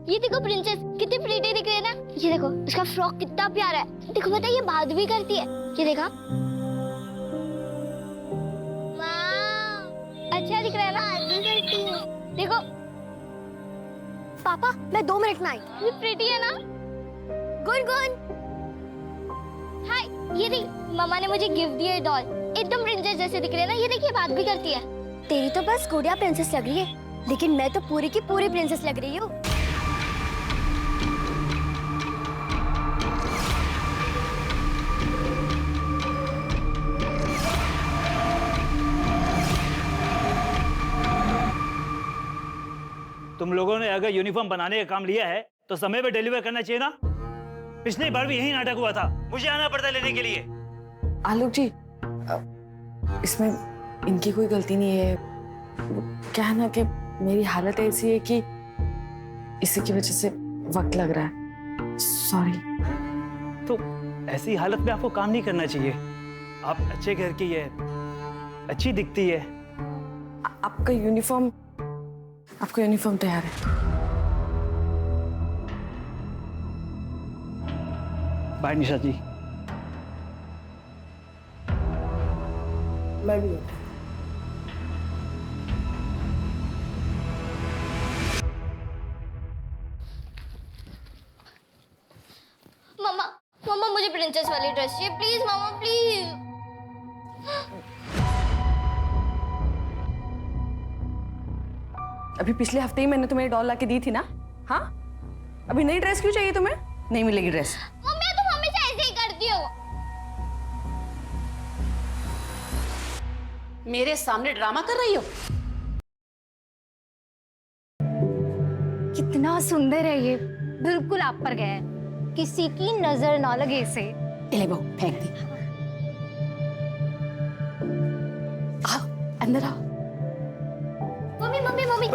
ये देखो प्रिंसेस कितनी प्रीटी दिख रही है ना। ये देखो उसका फ्रॉक कितना प्यारा है। देखो पता है ये बात भी करती है। ये देखा अच्छा दिख रहा है ना। देखो पापा मैं 2 मिनट में आई। ये प्रीटी है ना। गुन हाय ये देख मम्मा ने मुझे गिफ्ट दिया है डॉल। एकदम प्रिंसेस जैसे दिख रही है ना। ये देखिए बात भी करती है। तेरी तो बस गुड़िया प्रिंसेस लग रही है, लेकिन मैं तो पूरी की पूरी प्रिंसेस लग रही हूँ। तुम लोगों ने अगर यूनिफॉर्म बनाने का काम लिया है तो समय पे डिलीवर करना चाहिए ना। पिछली बार भी यही नाटक हुआ था, मुझे आना पड़ता लेने के लिए। आलोक जी, इसमें इनकी कोई गलती नहीं है। क्या है ना कि मेरी हालत ऐसी है कि इसी की वजह से वक्त लग रहा है। सॉरी। तो ऐसी हालत में आपको काम नहीं करना चाहिए। आप अच्छे घर की है, अच्छी दिखती है। आपका यूनिफॉर्म तैयार है। बाय निशा जी। मैं भी मम्मा मम्मा मुझे प्रिंसेस वाली ड्रेस चाहिए प्लीज मम्मा प्लीज। अभी पिछले हफ्ते ही मैंने तुम्हें डॉल लाके दी थी ना। हाँ, अभी नई ड्रेस क्यों चाहिए तुम्हें? नहीं मिलेगी ड्रेस। मम्मी तुम हमेशा ऐसे ही करती हो। मेरे सामने ड्रामा कर रही हो? कितना सुंदर है ये, बिल्कुल आप पर गया है, किसी की नजर ना लगे इसे। ले बहू फेंक दी। आओ अंदर आओ। मम्मी मम्मी मम्मी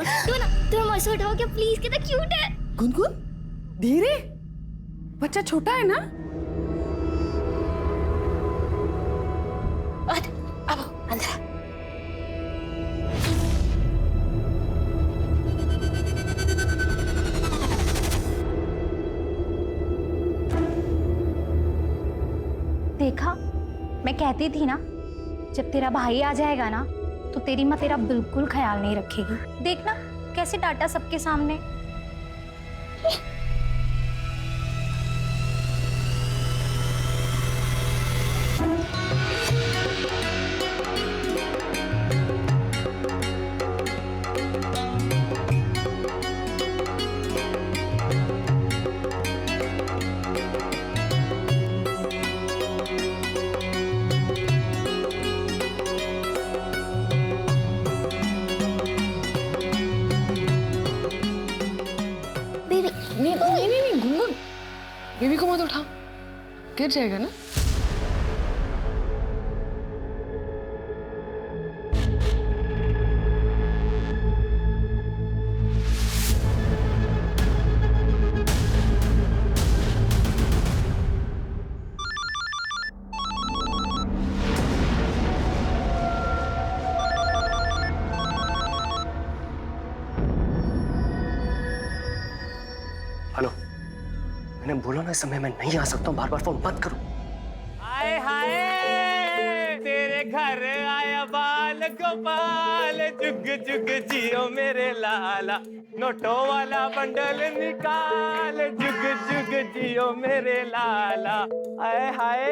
तुम ऐसे उठाओ क्या प्लीज, कितना क्यूट है। गुनगुन धीरे, बच्चा छोटा है ना। अब अंदर आ। देखा, मैं कहती थी ना, जब तेरा भाई आ जाएगा ना तो तेरी माँ तेरा बिल्कुल ख्याल नहीं रखेगी। देखना कैसे डांटा सबके सामने। नहीं गुनगुन, बेबी को मत उठा, गिर जाएगा ना। हेलो, मैंने बोला ना इस समय मैं नहीं आ सकता हूँ, बार बार फोन मत करो। हाय हाय तेरे घर आया बाल गोपाल, जुग जुग जियो मेरे लाला, नोटों वाला बंडल निकाल, जुग जुग जियो मेरे लाला। हाय हाय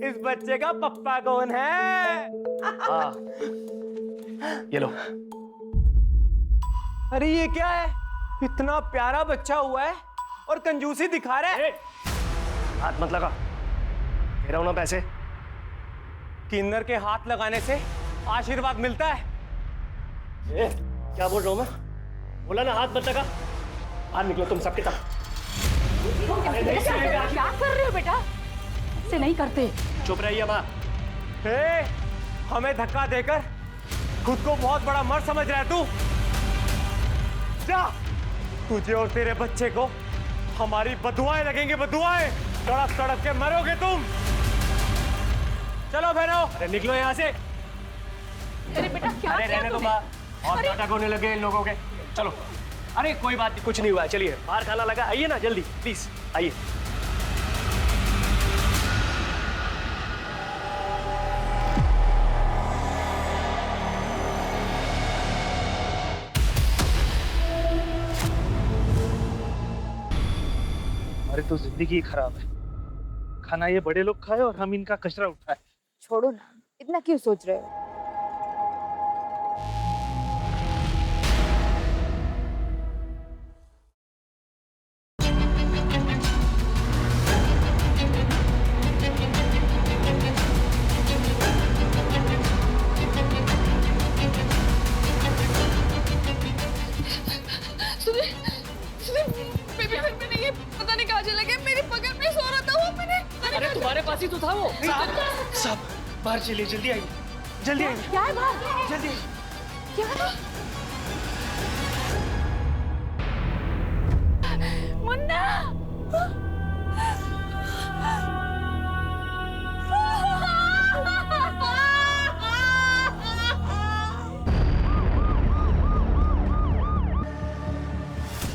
इस बच्चे का पप्पा कौन है? ये लो। अरे ये क्या है, इतना प्यारा बच्चा हुआ है और कंजूसी दिखा रहा है। हाथ मत लगा, दे रहा हूं ना पैसे। किन्नर के हाथ लगाने से आशीर्वाद मिलता है। क्या बोल रहा हूं मैं? बोला ना हाथ मत लगा। बाहर निकलो तुम सबके सब। क्या कर रहे हो बेटा? ऐसे नहीं करते। चुप रहिए माँ। हमें धक्का देकर खुद को बहुत बड़ा मर्द समझ रहा है तू। जा, तुझे और तेरे बच्चे को हमारी बदुआएं लगेंगी, बदुआएं। तड़प तड़प के मरोगे तुम। चलो बहनों, अरे निकलो यहाँ से। अरे बेटा क्या अरे रहने दो माँ, और नाटक होने लगे इन लोगों के। चलो अरे कोई बात नहीं, कुछ नहीं हुआ है, चलिए बाहर खाना लगा, आइए ना जल्दी प्लीज आइए। हमारी तो जिंदगी ही खराब है। खाना ये बड़े लोग खाए और हम इनका कचरा उठाए। छोड़ो ना, इतना क्यों सोच रहे हो? पता नहीं कहाँ चला गया, मेरे बगल में सो रहा था वो, मैंने अरे तुम्हारे पास ही तो था वो। साहब बाहर चलिए, जल्दी आइए, जल्दी आइए, क्या है बाहर? जल्दी आइए। क्या है? मुन्ना!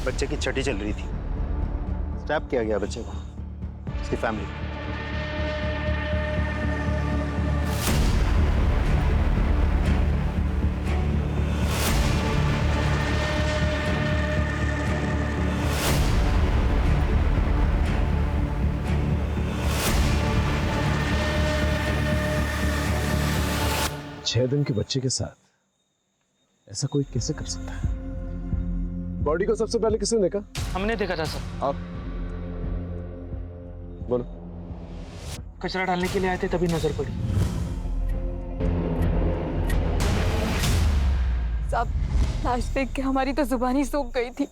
बच्चे की छठी चल रही थी, स्टैप किया गया बच्चे को, उसकी फैमिली। छह दिन के बच्चे के साथ ऐसा कोई कैसे कर सकता है? बॉडी को सबसे पहले किसने देखा? हमने देखा था सर। आप बोलो। कचरा डालने के लिए आए थे, तभी नजर पड़ी। साहब, लाश देख के हमारी तो जुबानी सूख गई थी।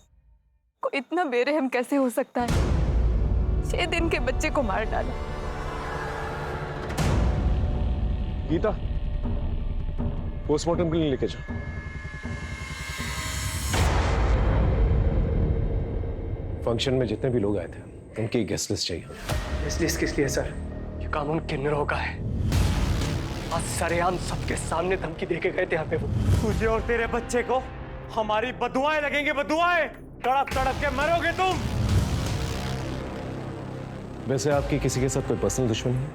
कोई इतना बेरहम कैसे हो सकता है? 6 दिन के बच्चे को मार डाला। गीता, पोस्टमार्टम के लिए लेके जाओ। फंक्शन में जितने भी लोग आए थे उनकी गेस्ट लिस्ट चाहिए। इस लिस्ट किस लिए सर? ये कानून किन्नरों का है। आज सरेआम सबके सामने धमकी देके गए थे यहाँ पे वो। तुझे और तेरे बच्चे को हमारी बदुआएं लगेंगे, बदुआएं। तड़प तड़प के मरोगे तुम। वैसे आपकी किसी के साथ कोई पर्सनल दुश्मनी है?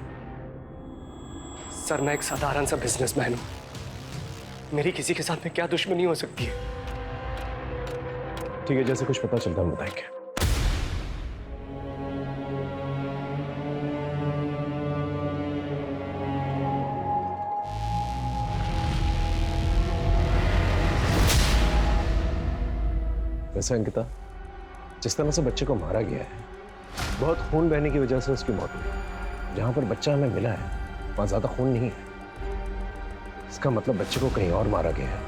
सर मैं एक साधारण सा बिजनेसमैन हूँ, मेरी किसी के साथ में क्या दुश्मनी हो सकती है? ठीक है, जैसे कुछ पता चलता हम बताएंगे। वैसे अंकिता, जिस तरह से बच्चे को मारा गया है, बहुत खून बहने की वजह से उसकी मौत हुई। जहां पर बच्चा हमें मिला है वहां ज्यादा खून नहीं है। इसका मतलब बच्चे को कहीं और मारा गया है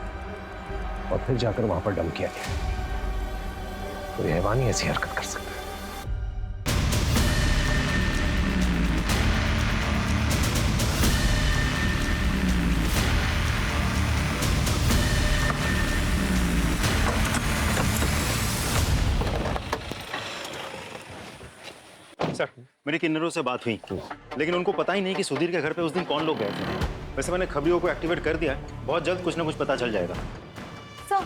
और फिर जाकर वहां पर डंप किया गया है। कोई हैवान ही ऐसी हरकत कर सकता है। सर, मेरी किन्नरों से बात हुई, लेकिन उनको पता ही नहीं कि सुधीर के घर पे उस दिन कौन लोग गए थे। वैसे मैंने खबरियों को एक्टिवेट कर दिया है, बहुत जल्द कुछ ना कुछ पता चल जाएगा। सर,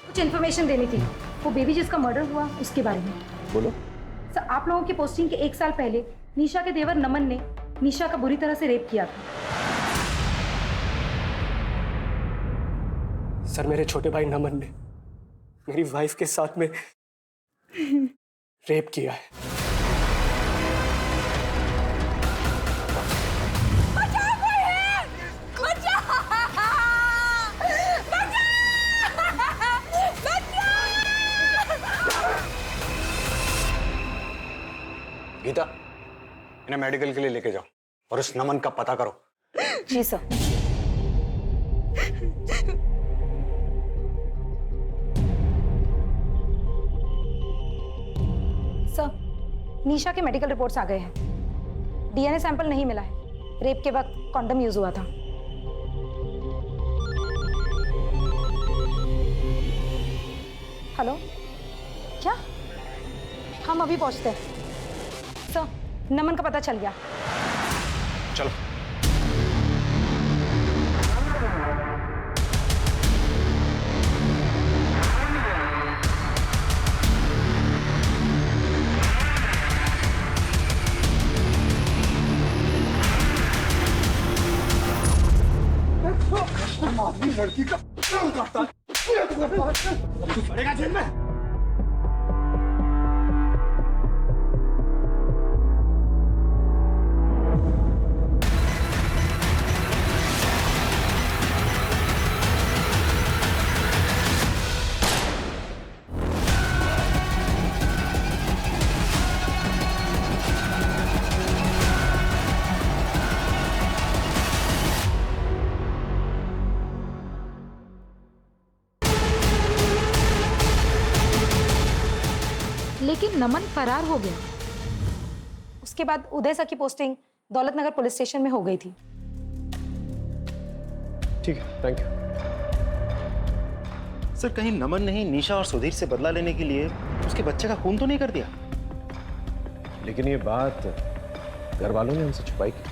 कुछ इन्फॉर्मेशन देनी थी, वो बेबी जिसका मर्डर हुआ उसके बारे में। बोलो। सर, आप लोगों की पोस्टिंग के 1 साल पहले निशा के देवर नमन ने निशा का बुरी तरह से रेप किया था। सर मेरे छोटे भाई नमन ने मेरी वाइफ के साथ में रेप किया है। गीता, इन्हें मेडिकल के लिए लेके जाओ और उस नमन का पता करो। जी सर। सर, निशा के मेडिकल रिपोर्ट्स आ गए हैं। डीएनए सैंपल नहीं मिला है। रेप के वक्त कॉन्डम यूज हुआ था। हेलो, क्या? हम अभी पहुंचते हैं। सर, नमन का पता चल गया। चलो। लड़की का करता है पड़ेगा जेल में। लेकिन नमन फरार हो गया। उसके बाद उदय सर की पोस्टिंग दौलतनगर पुलिस स्टेशन में हो गई थी। ठीक है, थैंक यू। सर कहीं नमन ने ही निशा और सुधीर से बदला लेने के लिए उसके बच्चे का खून तो नहीं कर दिया? लेकिन ये बात घर वालों ने हमसे छुपाई की।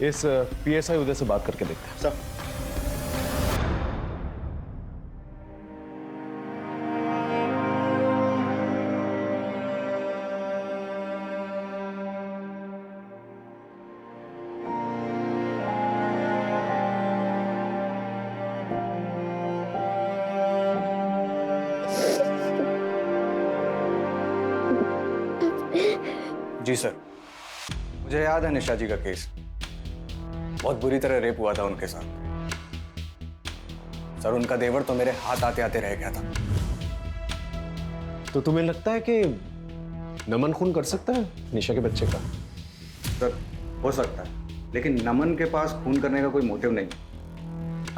इस पीएसआई उदय से बात करके देखते हैं। सर जी सर, मुझे याद है निशा जी का केस। बहुत बुरी तरह रेप हुआ था उनके साथ। सर उनका देवर तो मेरे हाथ आते आते रह गया था। तो तुम्हें लगता है कि नमन खून कर सकता है निशा के बच्चे का? सर हो सकता है, लेकिन नमन के पास खून करने का कोई मोटिव नहीं।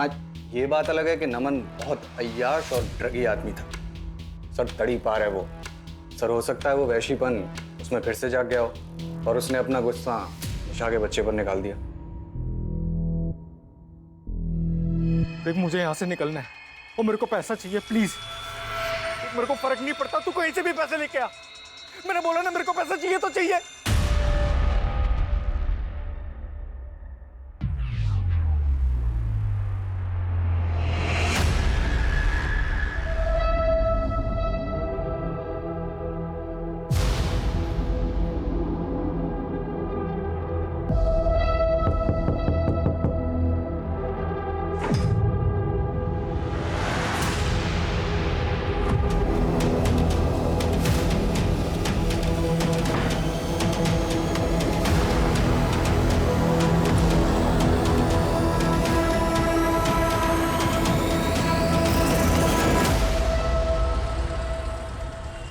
आज ये बात अलग है कि नमन बहुत अय्याश और ड्रगी आदमी था। सर तड़ी पार है वो। सर हो सकता है वो वैशीपन उसमें फिर से जाग गया हो और उसने अपना गुस्सा निशा के बच्चे पर निकाल दिया। देख मुझे यहाँ से निकलना है और मेरे को पैसा चाहिए प्लीज। मेरे को फर्क नहीं पड़ता, तू कहीं से भी पैसे लेके आ। मैंने बोला ना मेरे को पैसा चाहिए तो चाहिए।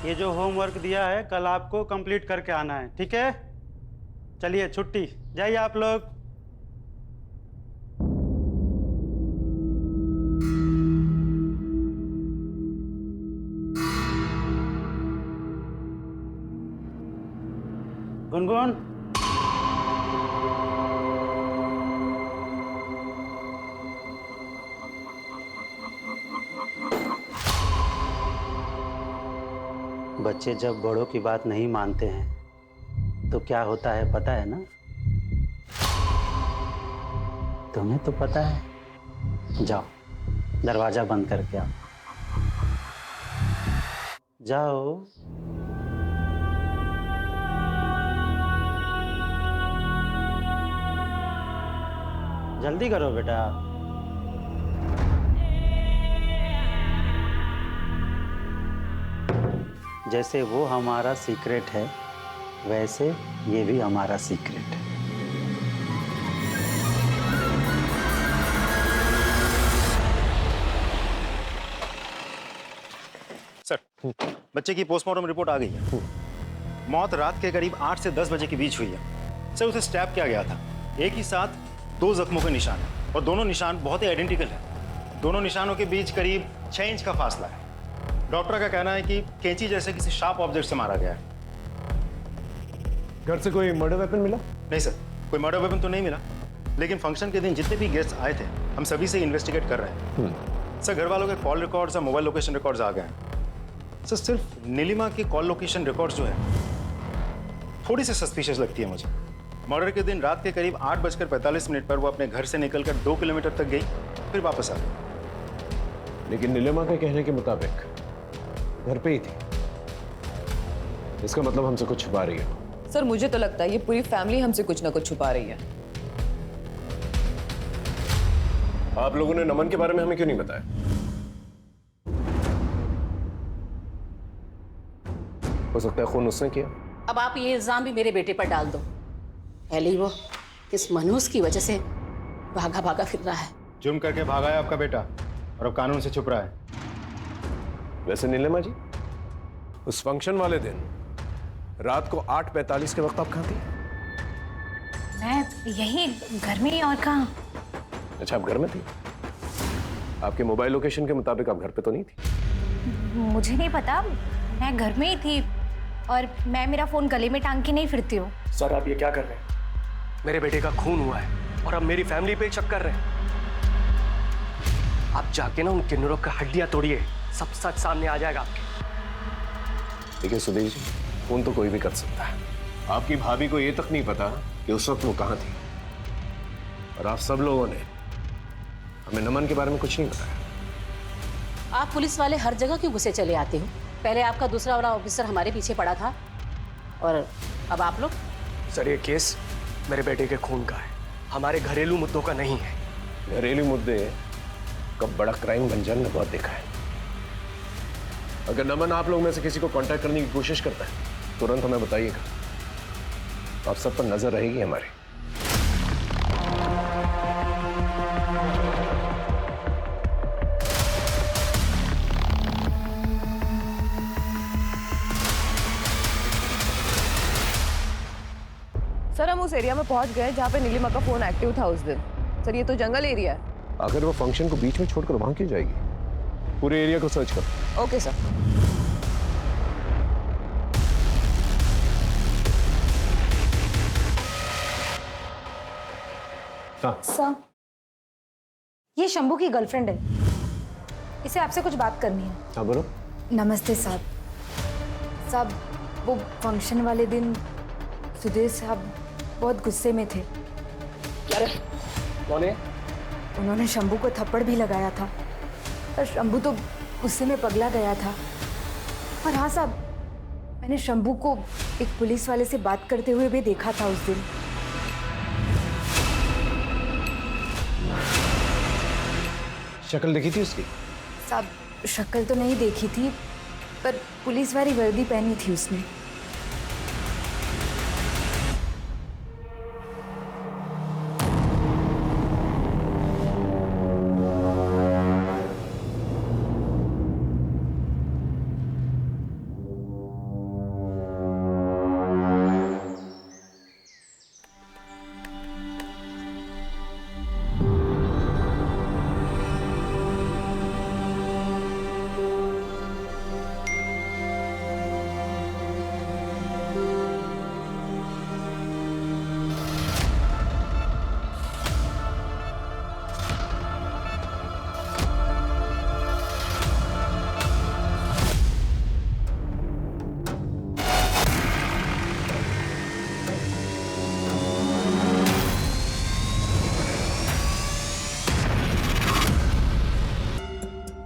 ये जो होमवर्क दिया है कल आपको कंप्लीट करके आना है, ठीक है? चलिए छुट्टी, जाइए आप लोग। गुनगुन, बच्चे जब बड़ों की बात नहीं मानते हैं तो क्या होता है पता है ना? तुम्हें तो पता है। जाओ दरवाजा बंद करके आओ। जाओ। जल्दी करो बेटा। जैसे वो हमारा सीक्रेट है वैसे ये भी हमारा सीक्रेट है। सर बच्चे की पोस्टमार्टम रिपोर्ट आ गई है। मौत रात के करीब 8 से 10 बजे के बीच हुई है। सर उसे स्टैब किया गया था। एक ही साथ 2 जख्मों के निशान हैं और दोनों निशान बहुत ही आइडेंटिकल हैं। दोनों निशानों के बीच करीब 6 इंच का फासला है। डॉक्टर का कहना है कि कैंची जैसे किसी शार्प ऑब्जेक्ट से मारा गया है। घर से कोई मर्डर वेपन मिला? नहीं सर, कोई मर्डर वेपन तो नहीं मिला, लेकिन फंक्शन के दिन जितने भी गेस्ट आए थे हम सभी से इन्वेस्टिगेट कर रहे हैं। सर घर वालों के कॉल रिकॉर्ड्स और मोबाइल लोकेशन रिकॉर्ड्स आ गए हैं। सर सिर्फ नीलिमा के कॉल लोकेशन रिकॉर्ड्स जो है थोड़ी सी सस्पिशियस लगती है मुझे। मर्डर के दिन रात के करीब 8:45 पर वो अपने घर से निकलकर 2 किलोमीटर तक गई, फिर वापस आ गई। लेकिन नीलिमा के कहने के मुताबिक घर पे ही थी। इसका मतलब हमसे कुछ छुपा रही है। सर मुझे तो लगता है ये पूरी फैमिली हमसे कुछ ना कुछ छुपा रही है। आप लोगों ने नमन के बारे में हमें क्यों नहीं बताया? हो सकता है खून उसने किया। अब आप ये इल्जाम भी मेरे बेटे पर डाल दो। पहले ही वो इस मनहूस की वजह से भागा भागा फिर रहा है। जुर्म करके भागा है आपका बेटा और अब कानून से छुप रहा है। वैसे नीलिमा जी, उस फंक्शन वाले दिन रात को 8:45 के वक्त आप कहाँ थी? मैं यही घर में ही, और कहाँ। अच्छा, आप घर में थी। आपके मोबाइल लोकेशन के मुताबिक आप घर पे तो नहीं थी? मुझे नहीं पता, मैं घर में ही थी और मैं मेरा फोन गले में टांग के नहीं फिरती हूँ। सर आप ये क्या कर रहे हैं? मेरे बेटे का खून हुआ है और अब मेरी फैमिली पे शक कर रहे हैं। आप जाके ना उन किन्नरों का हड्डियां तोड़िए, सब सच सामने आ जाएगा आपके। देखिए सुधीर जी, खून तो कोई भी कर सकता है। आपकी भाभी को ये तक नहीं पता कि उस वक्त वो कहाँ थी, और आप सब लोगों ने हमें नमन के बारे में कुछ नहीं बताया। आप पुलिस वाले हर जगह क्यों घुसे चले आते हो? पहले आपका दूसरा वाला ऑफिसर हमारे पीछे पड़ा था और अब आप लोग। सर ये केस मेरे बेटे के खून का है, हमारे घरेलू मुद्दों का नहीं है। घरेलू मुद्दे कब बड़ा क्राइम बन जाए, बहुत देखा है। अगर नमन आप लोग में से किसी को कांटेक्ट करने की कोशिश करता है, तुरंत हमें बताइएगा। आप सब पर नजर रहेगी हमारी। सर हम उस एरिया में पहुंच गए जहाँ पे नीलिमा का फोन एक्टिव था उस दिन। सर ये तो जंगल एरिया है। अगर वो फंक्शन को बीच में छोड़कर वहां क्यों जाएगी? पूरे एरिया को सर्च करो। Okay sir. सर, ये शंभू की गर्लफ्रेंड है, इसे आपसे कुछ बात करनी है। हाँ बोलो। नमस्ते साहब। साहब, वो फंक्शन वाले दिन सुधीर साहब बहुत गुस्से में थे। क्या रे? कौन है? उन्होंने शंभू को थप्पड़ भी लगाया था और शंभू तो गुस्से में पगला गया था। और हाँ साहब, मैंने शंभू को एक पुलिस वाले से बात करते हुए भी देखा था उस दिन। शक्ल देखी थी उसकी? साहब, शक्ल तो नहीं देखी थी, पर पुलिस वाली वर्दी पहनी थी उसने।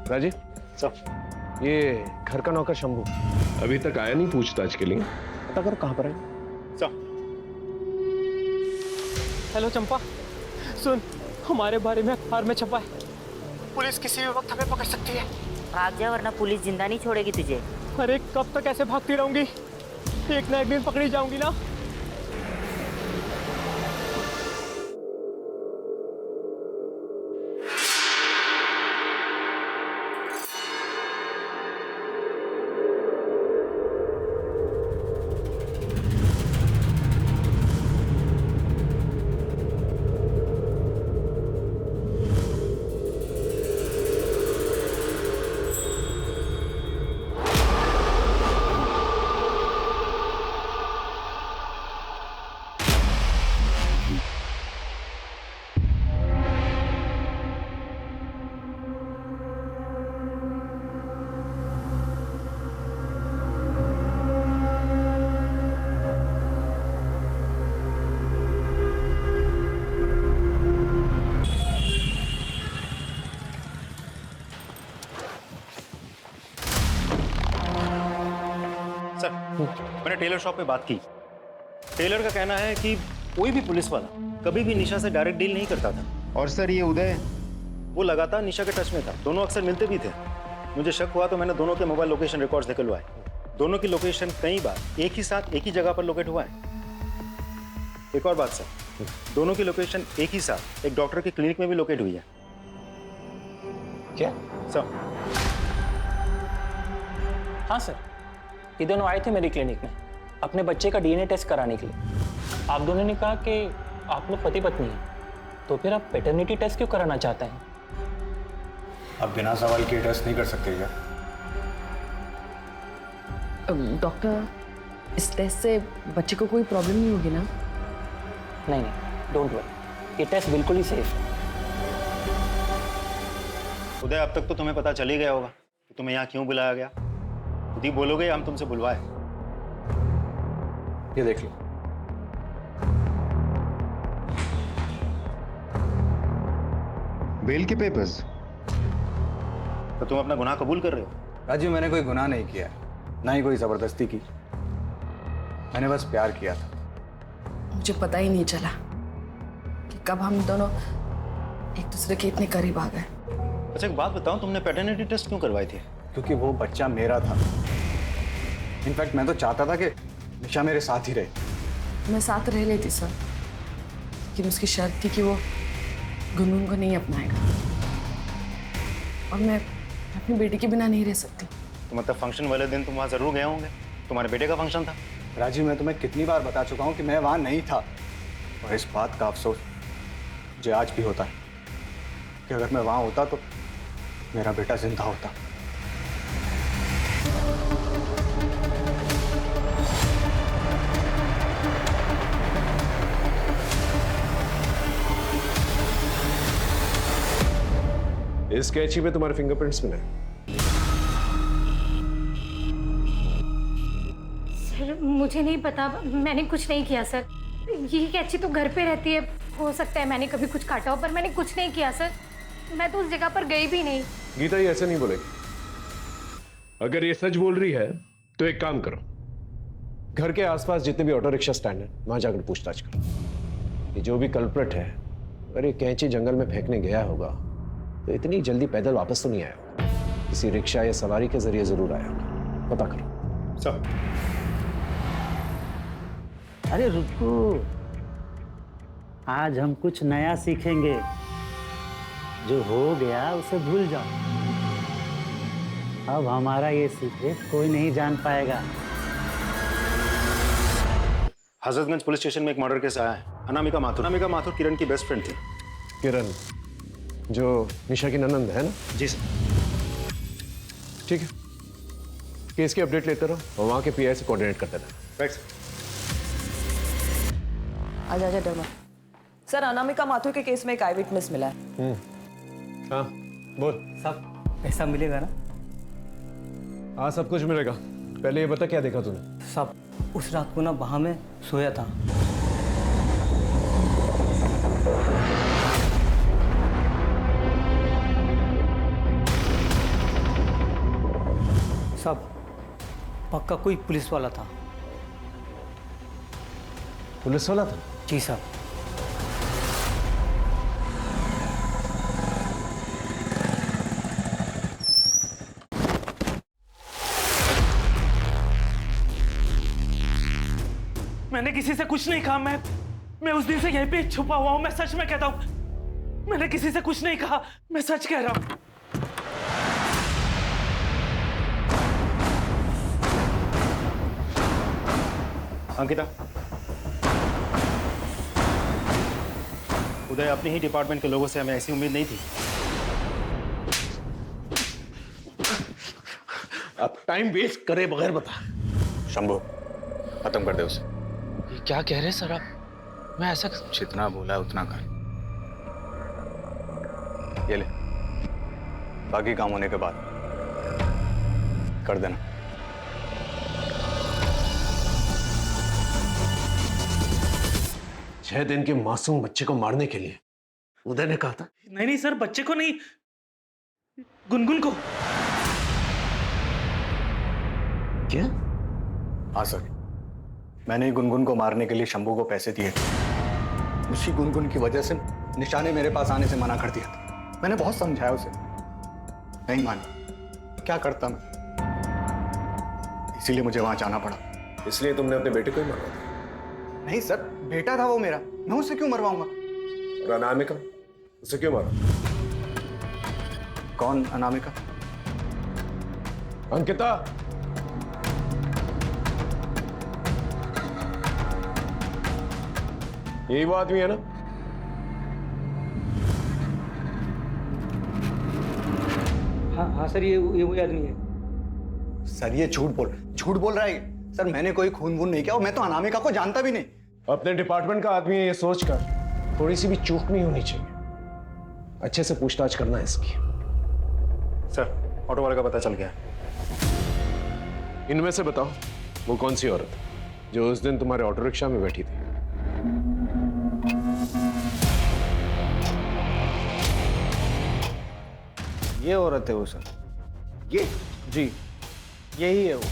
राजीव सर, ये घर का नौकर शंभू अभी तक आया नहीं पूछताछ के लिए। पता करो कहाँ पर है। हेलो चंपा, सुन, हमारे बारे में अखबार में छपा है, पुलिस किसी भी वक्त हमें पकड़ सकती है। भाग जा वरना पुलिस जिंदा नहीं छोड़ेगी तुझे। अरे कब तक ऐसे भागती रहूंगी? एक ना एक दिन पकड़ी जाऊंगी ना। मैंने टेलर शॉप पे बात की। टेलर का कहना है कि कोई भी पुलिस वाला कभी भी निशा से डायरेक्ट डील नहीं करता था। और सर, ये उदय वो लगातार निशा के टच में था, दोनों अक्सर मिलते भी थे। मुझे शक हुआ तो मैंने दोनों के मोबाइल लोकेशन रिकॉर्ड्स निकलवाए। दोनों की लोकेशन कई बार एक ही साथ एक ही जगह पर लोकेट हुआ है। एक और बात सर, दोनों की लोकेशन एक ही साथ एक डॉक्टर के क्लिनिक में भी लोकेट हुई है। क्या सर? हाँ सर, ये दोनों आए थे मेरी क्लिनिक में अपने बच्चे का डीएनए टेस्ट कराने के लिए। आप दोनों ने कहा कि आप लोग पति पत्नी हैं, तो फिर आप पैटर्निटी टेस्ट क्यों कराना चाहते हैं? अब बिना सवाल किए टेस्ट नहीं कर सकते क्या? डॉक्टर, इस टेस्ट से बच्चे को कोई प्रॉब्लम नहीं होगी ना? नहीं नहीं, डोंट वरी, ये टेस्ट बिल्कुल ही सेफ है। उदय, अब तक तो तुम्हें पता चल ही गया होगा कि तुम्हें यहाँ क्यों बुलाया गया। खुद ही बोलोगे हम तुमसे बुलवाए। ये देख लो। बेल के पेपर्स? तो तुम अपना गुनाह कबूल कर रहे हो? राजीव, मैंने कोई गुनाह नहीं किया है, ना ही कोई जबरदस्ती की। मैंने बस प्यार किया था। मुझे पता ही नहीं चला कि कब हम दोनों एक दूसरे के इतने करीब आ गए। अच्छा एक बात बताओ, तुमने पैटर्निटी टेस्ट क्यों करवाई थी? क्योंकि वो बच्चा मेरा था। इनफैक्ट मैं तो चाहता था कि निशा मेरे साथ ही रहे। मैं साथ रह लेती सर, लेकिन उसकी शर्त थी कि वो गुनगुन को नहीं अपनाएगा, और मैं अपनी बेटी के बिना नहीं रह सकती। तो मतलब फंक्शन वाले दिन तुम वहाँ जरूर गए होंगे, तुम्हारे बेटे का फंक्शन था। राजीव, मैं तुम्हें कितनी बार बता चुका हूँ कि मैं वहाँ नहीं था, और इस बात का अफसोस मुझे आज भी होता है कि अगर मैं वहाँ होता तो मेरा बेटा जिंदा होता। इस कैची में तुम्हारे फिंगरप्रिंट्स मिले। सर मुझे नहीं पता, मैंने कुछ नहीं किया सर। ये कैची तो घर पे रहती है, हो सकता है मैंने कभी कुछ काटा हो, पर मैंने कुछ नहीं किया सर। मैं तो उस जगह पर गई भी नहीं। गीता ये ऐसे नहीं बोलेगी। अगर ये सच बोल रही है तो एक काम करो, घर के आसपास जितने भी ऑटो रिक्शा स्टैंड है वहां जाकर पूछताछ करो कि जो भी कल्प्रिट है, अगर ये कैंची जंगल में फेंकने गया होगा तो इतनी जल्दी पैदल वापस तो नहीं आया होगा, किसी रिक्शा या सवारी के जरिए जरूर आया होगा। पता करो। सब अरे रुको, आज हम कुछ नया सीखेंगे। जो हो गया उसे भूल जाओ। अब हमारा ये सीक्रेट कोई नहीं जान पाएगा। हजरतगंज पुलिस स्टेशन में एक मर्डर केस आया है। अनामिका माथुर। अनामिका माथुर किरण की बेस्ट फ्रेंड थी। किरण जो निशा की ननंद है ना? जी सर। ठीक है, केस की अपडेट लेते रहो और वहाँ के पीआई से कोऑर्डिनेट करते रहना। Right sir. आजा आजा डरमा। सर, अनामिका माथुर के केस में एक आई विटनेस मिला है। हाँ बोल। सब पैसा मिलेगा ना? हाँ सब कुछ मिलेगा। पहले ये बता क्या देखा तूने? सब उस रात को ना वहां में सोया था। सब पक्का कोई पुलिस वाला था। पुलिस वाला था? जी साहब। मैंने किसी से कुछ नहीं कहा। मैं उस दिन से यहीं पे छुपा हुआ हूं। मैं सच में कहता हूं, मैंने किसी से कुछ नहीं कहा। मैं सच कह रहा हूं। अंकिता, उदय अपने ही डिपार्टमेंट के लोगों से हमें ऐसी उम्मीद नहीं थी। अब टाइम वेस्ट करे बगैर बता। शंभू, खत्म कर दे उसे। ये क्या कह रहे हैं सर आप? मैं ऐसा जितना बोला उतना कर। ये ले, बाकी काम होने के बाद कर देना। छह दिन के मासूम बच्चे को मारने के लिए उदय ने कहा था? नहीं नहीं सर, बच्चे को नहीं, गुनगुन को। क्या? हाँ सर, मैंने गुनगुन को मारने के लिए शंभू को पैसे दिए थे। उसी गुनगुन की वजह से निशा ने मेरे पास आने से मना कर दिया था। मैंने बहुत समझाया उसे, नहीं मानी। क्या करता मैं, इसीलिए मुझे वहां जाना पड़ा। इसलिए तुमने अपने बेटे को ही मरवा दिया? नहीं सर, बेटा था वो मेरा, मैं उसे क्यों मरवाऊंगा? और अनामिका, उसे क्यों मारा? कौन अनामिका? अंकिता, यही वो आदमी है ना? हाँ सर, ये वही आदमी है। सर ये झूठ बोल रहा है सर। मैंने कोई खून वून नहीं किया और मैं तो अनामिका को जानता भी नहीं। अपने डिपार्टमेंट का आदमी है ये सोचकर थोड़ी सी भी चूक नहीं होनी चाहिए। अच्छे से पूछताछ करना है इसकी। सर ऑटो वाले का पता चल गया। इनमें से बताओ वो कौन सी औरत जो उस दिन तुम्हारे ऑटो रिक्शा में बैठी थी? ये औरत है वो सर। ये? जी यही है वो।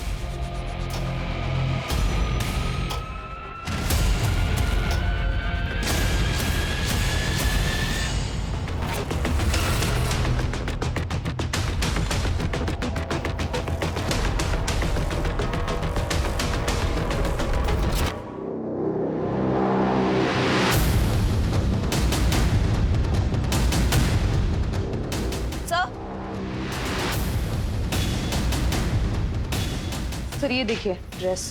सर ये देखिए ड्रेस,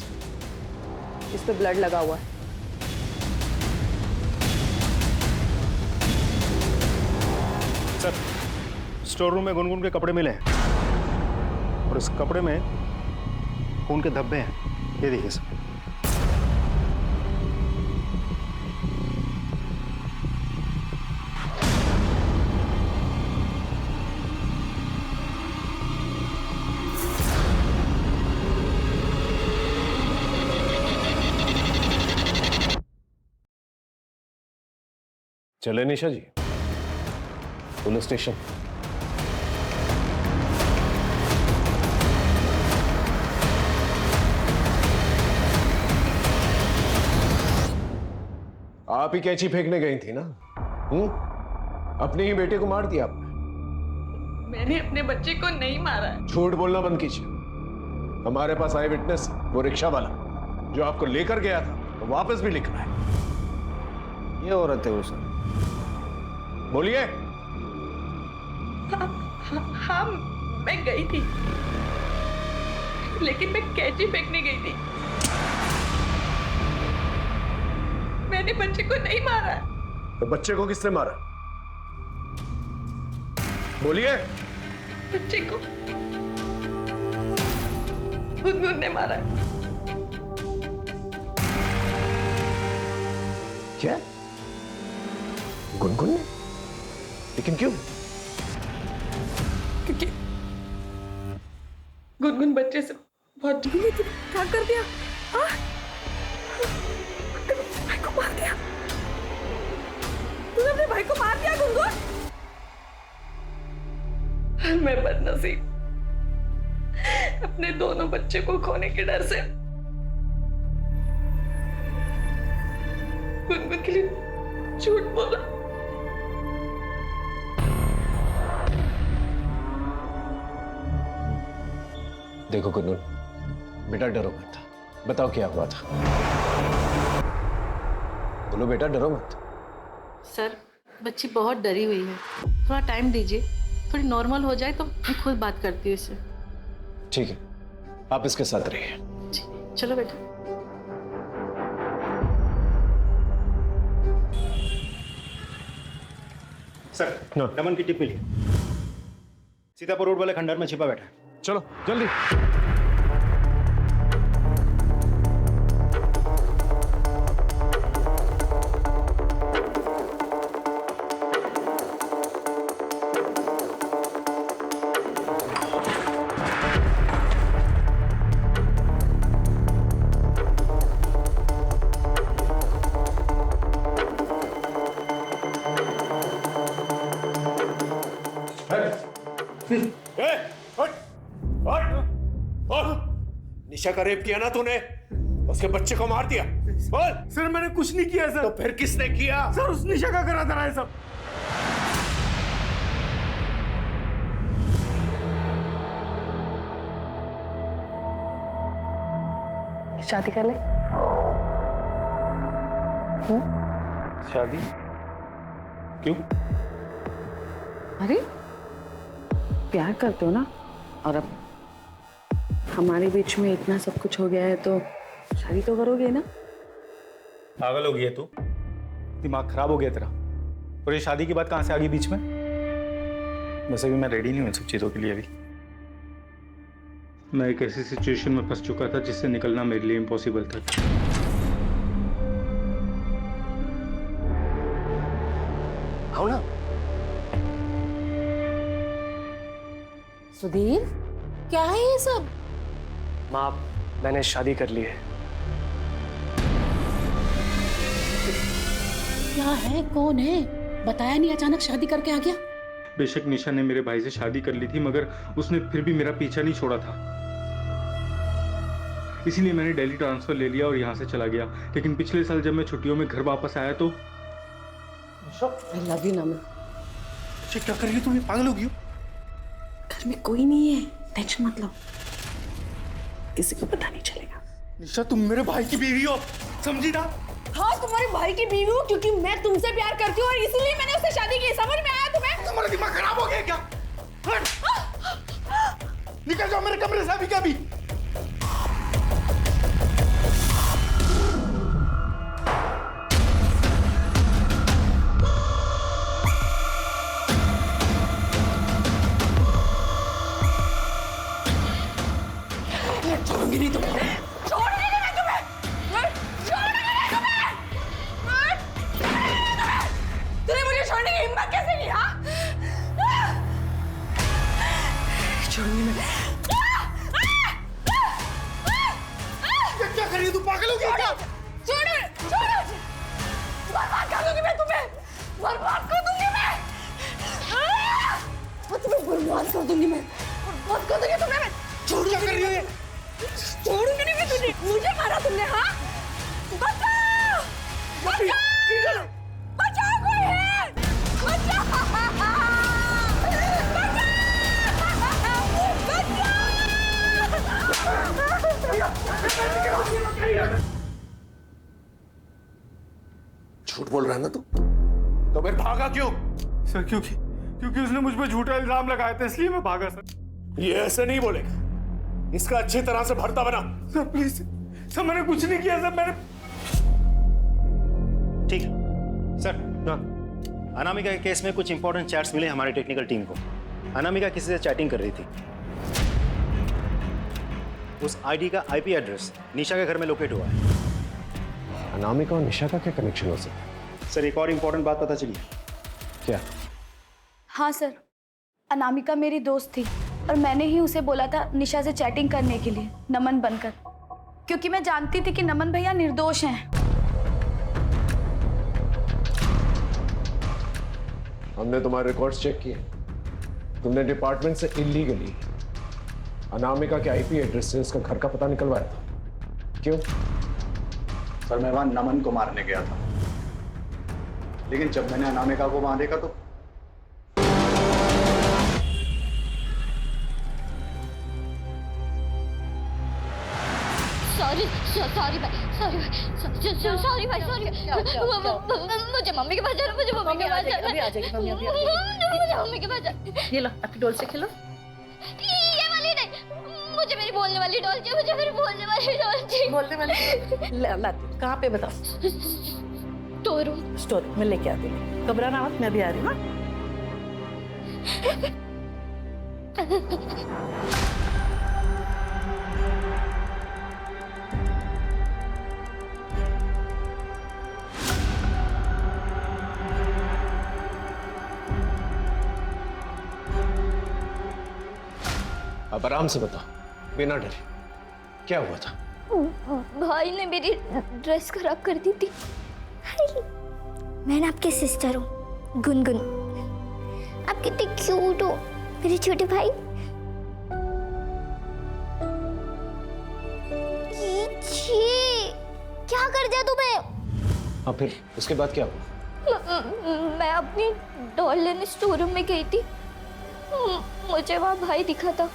इस पे ब्लड लगा हुआ है। सर स्टोर रूम में गुनगुन के कपड़े मिले हैं और इस कपड़े में खून के धब्बे हैं। ये देखिए सर। चले निशा जी पुलिस स्टेशन। आप ही कैंची फेंकने गई थी ना? अपने ही बेटे को मार दिया आपने। मैंने अपने बच्चे को नहीं मारा है। झूठ बोलना बंद कीजिए। हमारे पास आई विटनेस वो रिक्शा वाला जो आपको लेकर गया था, तो वापस भी लिख रहा है। ये औरत है वो सर। बोलिए। हाँ, मैं गई थी, लेकिन मैं कैंची फेंकने गई थी। मैंने बच्चे को नहीं मारा। तो बच्चे को किसने मारा? बोलिए। बच्चे को गुनगुन ने मारा। क्या? गुनगुन ने? लेकिन क्यों? क्योंकि गुनगुन बच्चे से बहुत दूर थी। क्या कर दिया? भाई को मार दिया। तूने अपने भाई को मार दिया गुनगुन? मैं बदनसीब, अपने दोनों बच्चे को खोने के डर से गुनगुन के लिए झूठ बोला। देखो गुनगुन, बेटा डरो मत। बताओ क्या हुआ था? बोलो बेटा, डरो मत। सर बच्ची बहुत डरी हुई है, थोड़ा टाइम दीजिए, थोड़ी नॉर्मल हो जाए तो मैं खुद बात करती हूँ इससे। ठीक है, आप इसके साथ रहिए। चलो बेटा। सर नमन की टिप मिली। सीतापुर रोड वाले खंडहर में छिपा बैठा है। चलो जल्दी। निशा का रेप किया ना तूने? उसके बच्चे को मार दिया? बोल। सर मैंने कुछ नहीं किया सर। तो फिर किसने किया? सर उस निशा का करा था सब। शादी कर ले। शादी? क्यों? अरे प्यार करते हो ना, और अब हमारे बीच में इतना सब कुछ हो गया है तो शादी तो करोगे ना। पागल हो गई है तू? दिमाग खराब हो गया तेरा? और ये शादी की बात कहां से आ गई बीच में? वैसे भी मैं रेडी नहीं हूं इन सब चीजों के लिए अभी। मैं एक ऐसी सिचुएशन में फंस चुका था जिससे निकलना मेरे लिए इम्पॉसिबल था। आओ ना। सुधीर, क्या है ये सब? माँ, मैंने शादी कर ली है। क्या है, कौन है? बताया नहीं, अचानक शादी करके आ गया। बेशक निशा ने मेरे भाई से शादी कर ली थी, मगर उसने फिर भी मेरा पीछा नहीं छोड़ा था। इसीलिए मैंने दिल्ली ट्रांसफर ले लिया और यहाँ से चला गया। लेकिन पिछले साल जब मैं छुट्टियों में घर वापस आया तो I love you, नमन। क्या कर रही हो तुम? पागल हो गई हो? घर में कोई नहीं है, टेंशन मत लो, किसी को पता नहीं चलेगा। निशा, तुम मेरे भाई की बीवी हो, समझी ना? हाँ, तुम्हारे भाई की बीवी हूँ क्योंकि मैं तुमसे प्यार करती हूँ और इसीलिए मैंने उससे शादी की। समझ में आया तुम्हें? तुम्हारा दिमाग खराब हो गया क्या? निकल जाओ मेरे कमरे से अभी के अभी। छोड़ूंगी नहीं तुम्हें, छोड़ूंगी नहीं मैं तुम्हें, छोड़ूंगी नहीं तुम्हें, तूने मुझे छोड़ने की हिम्मत कैसे की? हाँ, छोड़ूंगी मैं। क्या कर रही है तू? पागल हो गई क्या? छोड़ो, छोड़ो, बर्बाद कर दूंगी मैं तुम्हें, बर्बाद कर दूंगी मैं, तुम्हें बर्बाद कर दूंगी मैं, बर्बाद कर दूंगी तुम्हें मैं। क्या कर रही है? छोड़ूंगी नहीं मैं तुझे, मुझे मारा तुमने। हाँ, बचाओ, बचाओ, बचाओ, कोई है, बचाओ, झूठ बोल रहा है ना तू? तो फिर भागा क्यों? सर क्योंकि उसने मुझ पर झूठा इल्जाम लगाया था, इसलिए मैं भागा सर। ये ऐसे नहीं बोलेगा, इसका अच्छी तरह से भरता बना। सर प्लीज सर, मैंने कुछ नहीं किया सर, मैंने। ठीक है सर। अनामिका के केस में कुछ इंपॉर्टेंट चैट्स मिले हमारी टेक्निकल टीम को। अनामिका किसी से चैटिंग कर रही थी। उस आईडी का आईपी एड्रेस निशा के घर में लोकेट हुआ है। अनामिका और निशा का क्या कनेक्शन हो सकता है? सर एक और इंपॉर्टेंट बात पता चली। क्या? हाँ सर, अनामिका मेरी दोस्त थी और मैंने ही उसे बोला था निशा से चैटिंग करने के लिए, नमन बनकर, क्योंकि मैं जानती थी कि नमन भैया निर्दोष हैं। हमने तुम्हारे रिकॉर्ड्स चेक किए। तुमने डिपार्टमेंट से इलीगली अनामिका के आईपी एड्रेस से उसका घर का पता निकलवाया था। क्यों? सर मैं वहां नमन को मारने गया था, लेकिन जब मैंने अनामिका को वहां देखा तो सॉरी भाई, मुझे मम्मी के पास जाना, मुझे मम्मी के पास जाना। अभी आ जाएगी मम्मी, अभी मुझे मम्मी के पास जाना। ये लो, अपनी डॉल से खेलो। ये वाली नहीं, मुझे मेरी बोलने वाली डॉल चाहिए, मुझे मेरी बोलने वाली डॉल चाहिए। बोलने वाली लाती, कहाँ पे बताओ? स्टोर में लेके आती हूँ, घबराना मत, मैं भी आ रही हूँ। अब आराम से बता, बिना डरे, क्या हुआ था? भाई ने मेरी ड्रेस खराब कर दी थी। मैं ना आपके सिस्टर हूँ, गुनगुन। आप कितने क्यूट हो मेरे छोटे भाई। क्या कर दिया तुम्हें? हाँ, फिर उसके बाद क्या हुआ? मैं अपनी डॉल लेने स्टोर रूम में गई थी, मुझे वहां भाई दिखा था।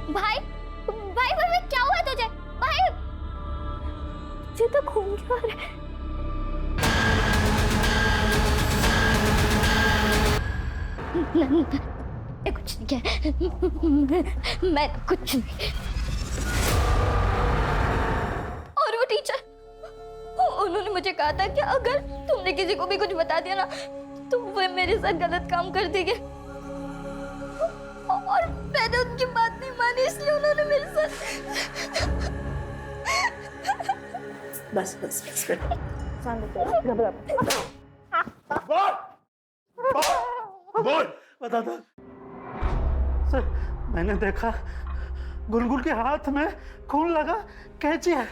भाई भाई भाई भाई क्या हुआ तुझे भाई? मुझे तो खून क्यों आ रहा है? नहीं, मैं कुछ नहीं किया, मैं कुछ नहीं। और वो टीचर, उन्होंने मुझे कहा था कि अगर तुमने किसी को भी कुछ बता दिया ना तो वो मेरे साथ गलत काम कर देंगे, और मैंने उनकी बात नहीं मानी, इसलिए उन्होंने मेरे साथ। बस बस बस बोल बता दो सर। मैंने देखा गुलगुल के हाथ में खून लगा कैंची है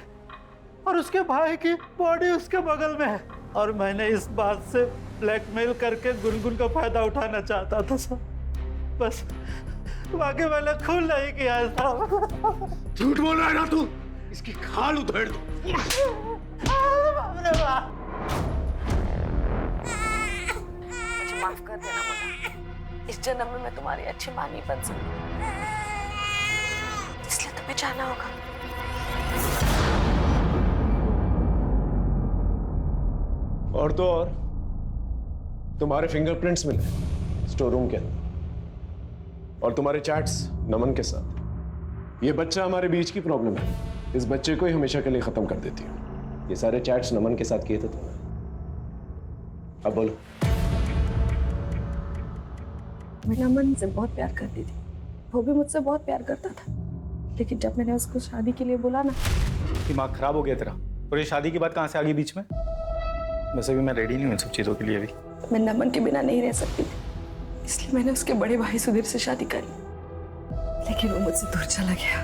और उसके भाई की बॉडी उसके बगल में है, और मैंने इस बात से ब्लैकमेल करके गुलगुल का फायदा उठाना चाहता था सर। बस बाकी मैंने खून नहीं किया था। झूठ बोल रहा है ना तू? इसकी खाल उधेड़ दो। मुझे माफ कर देना मुन्ना, इस जन्म में मैं तुम्हारी अच्छी मां नहीं बन सकती, इसलिए तुम्हें जाना होगा। और तो और तुम्हारे फिंगरप्रिंट्स मिले स्टोर रूम के अंदर, और तुम्हारे चैट्स नमन के साथ। ये बच्चा हमारे बीच की प्रॉब्लम है, इस बच्चे को ही हमेशा के लिए खत्म कर देती हूँ। ये सारे चैट्स नमन के साथ किए थे तुमने। अब बोलो। मैं नमन से बहुत प्यार करती थी, वो भी मुझसे बहुत प्यार करता था, लेकिन जब मैंने उसको शादी के लिए बोला ना। दिमाग खराब हो गया तेरा, और ये शादी की बात कहाँ से आ गई बीच में? वैसे भी मैं रेडी नहीं हूँ इन सब चीज़ों के लिए अभी। मैं नमन के बिना नहीं रह सकती थी, इसलिए मैंने उसके बड़े भाई सुधीर से शादी करी, लेकिन वो मुझसे दूर चला गया।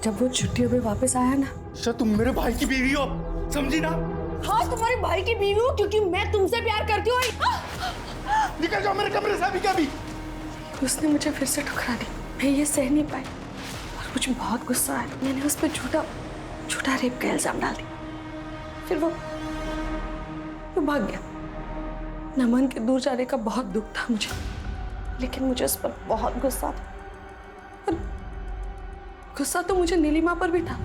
जब वो छुट्टियों में वापस आया ना। अच्छा तुम मेरे भाई की बीवी हो, समझी ना? हाँ तुम्हारे भाई की बीवी हूँ, क्योंकि मैं तुमसे प्यार करती हूँ। निकल जाओ मेरे कमरे से अभी क्या भी। उसने मुझे फिर से ठुकरा दी, मैं ये सह नहीं पाई और मुझे बहुत गुस्सा आया। मैंने उस पर झूठा रेप का इल्जाम डाल दिया। फिर वो भाग गया। नमन के दूर जाने का बहुत दुख था मुझे, लेकिन मुझे उस पर बहुत गुस्सा था, और गुस्सा तो मुझे नीलिमा पर भी था।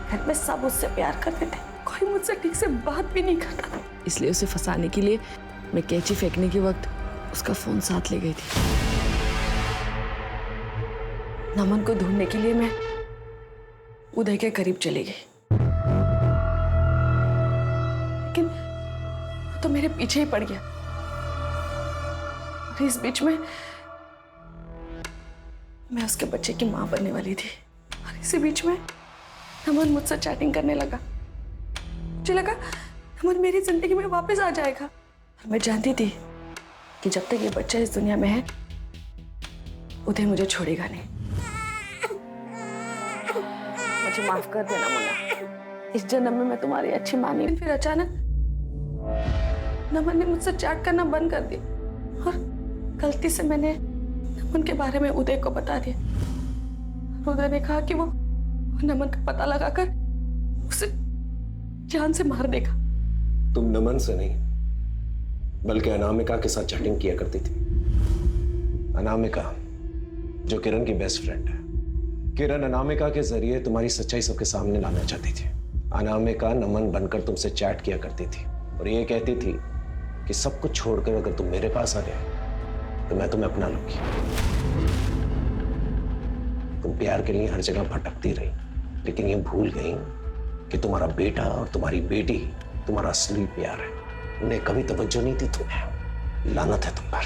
घर में सब उससे प्यार करते थे, कोई मुझसे ठीक से बात भी नहीं करता था, इसलिए उसे फंसाने के लिए मैं कैंची फेंकने के वक्त उसका फोन साथ ले गई थी। नमन को ढूंढने के लिए मैं उदय के करीब चली गई, लेकिन वो तो मेरे पीछे ही पड़ गया। और इस बीच में मैं उसके बच्चे की मां बनने वाली थी, और इसी बीच में नमन मुझसे चैटिंग करने लगा। मुझे लगा नमन मेरी जिंदगी में वापस आ जाएगा, और मैं जानती थी कि जब तक ये बच्चा इस दुनिया में है उदय मुझे छोड़ेगा नहीं। मुझे माफ कर देना मुन्ना, इस जन्म में मैं तुम्हारी अच्छी मां नहीं। फिर अचानक नमन ने मुझसे चैट करना बंद कर दिया, और गलती से मैंने नमन के बारे में उदय को बता दिया। उदय ने कहा कि वो नमन का पता लगाकर उसे जान से मार देगा। तुम नमन से नहीं बल्कि अनामिका के साथ चैटिंग किया करती थी। अनामिका जो किरण की बेस्ट फ्रेंड है। किरण अनामिका के जरिए तुम्हारी सच्चाई सबके सामने लाना चाहती थी। अनामिका नमन बनकर तुमसे चैट किया करती थी और ये कहती थी कि सब कुछ छोड़कर अगर तुम मेरे पास आ गए तो मैं तुम्हें अपना लूंगी। तुम प्यार के लिए हर जगह भटकती रही, लेकिन ये भूल गई कि तुम्हारा बेटा और तुम्हारी बेटी तुम्हारा असली प्यार है। उन्हें कभी तवज्जो नहीं दी तुम्हें। लानत है तुम पर।